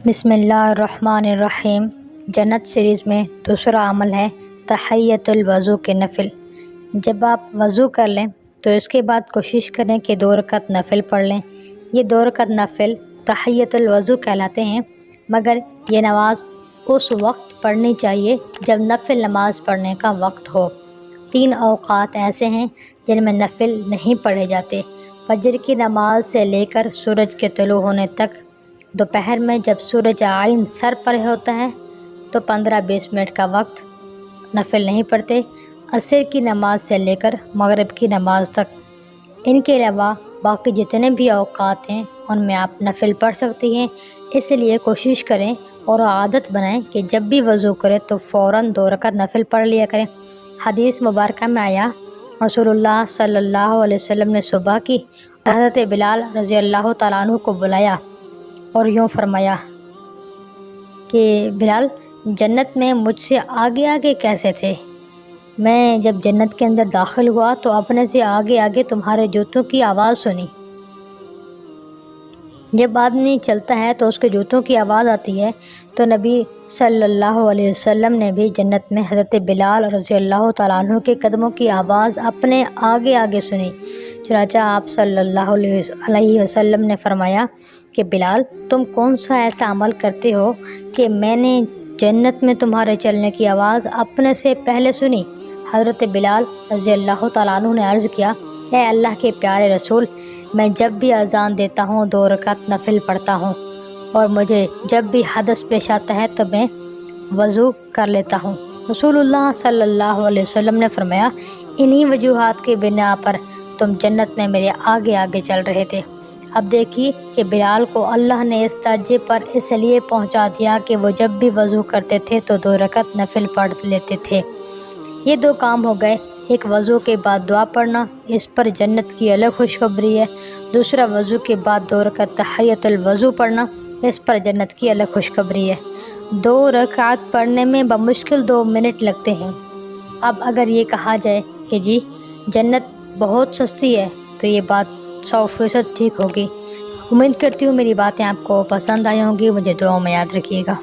بسم اللہ الرحمن الرحیم۔ جنت سیریز میں دوسرا عمل ہے تحیۃ الوضو کے نفل۔ جب آپ وضو کر لیں تو اس کے بعد کوشش کریں کہ 2 رکعت نفل پڑھ لیں۔ یہ 2 رکعت نفل تحیۃ الوضو کہلاتے ہیں، مگر یہ نماز اس وقت پڑھنی چاہیے جب نفل نماز پڑھنے کا وقت ہو۔ 3 اوقات ایسے ہیں جن میں نفل نہیں پڑھے جاتے: فجر کی نماز سے لے کر سورج کے طلوع ہونے تک، دوپہر میں جب سورج عین سر پر ہوتا ہے تو 15-20 منٹ کا وقت نفل نہیں پڑھتے، عصر کی نماز سے لے کر مغرب کی نماز تک۔ ان کے علاوہ باقی جتنے بھی اوقات ہیں ان میں آپ نفل پڑھ سکتی ہیں، اس لیے کوشش کریں اور عادت بنائیں کہ جب بھی وضو کریں تو فوراً 2 رکعت نفل پڑھ لیا کریں۔ حدیث مبارکہ میں آیا، رسول اللہ صلی اللہ علیہ وسلم نے صبح کی حضرت بلال رضی اللہ تعالیٰ عنہ کو بلایا اور یوں فرمایا کہ بلال، جنت میں مجھ سے آگے آگے کیسے تھے؟ میں جب جنت کے اندر داخل ہوا تو اپنے سے آگے آگے تمہارے جوتوں کی آواز سنی۔ جب آدمی چلتا ہے تو اس کے جوتوں کی آواز آتی ہے، تو نبی صلی اللہ علیہ وسلم نے بھی جنت میں حضرت بلال رضی اللہ تعالیٰ عنہ کے قدموں کی آواز اپنے آگے آگے سنی۔ چنانچہ آپ صلی اللہ علیہ وسلم نے فرمایا کہ بلال، تم کون سا ایسا عمل کرتے ہو کہ میں نے جنت میں تمہارے چلنے کی آواز اپنے سے پہلے سنی؟ حضرت بلال رضی اللہ تعالیٰ عنہ نے عرض کیا، اے اللہ کے پیارے رسول، میں جب بھی اذان دیتا ہوں 2 رکعت نفل پڑھتا ہوں، اور مجھے جب بھی حدث پیش آتا ہے تو میں وضو کر لیتا ہوں۔ رسول اللہ صلی اللہ علیہ وسلم نے فرمایا، انہی وجوہات کی بنا پر تم جنت میں میرے آگے آگے چل رہے تھے۔ اب دیکھیے کہ بلال کو اللہ نے اس درجے پر اس لیے پہنچا دیا کہ وہ جب بھی وضو کرتے تھے تو 2 رکعت نفل پڑھ لیتے تھے۔ یہ 2 کام ہو گئے، ایک وضو کے بعد دعا پڑھنا، اس پر جنت کی الگ خوشخبری ہے۔ دوسرا وضو کے بعد 2 رکعت تحیۃ الوضو پڑھنا، اس پر جنت کی الگ خوشخبری ہے۔ 2 رکعت پڑھنے میں بمشکل 2 منٹ لگتے ہیں۔ اب اگر یہ کہا جائے کہ جی جنت بہت سستی ہے تو یہ بات 100% ٹھیک ہوگی۔ امید کرتی ہوں میری باتیں آپ کو پسند آئی ہوں گی۔ مجھے دعاؤں میں یاد رکھیے گا۔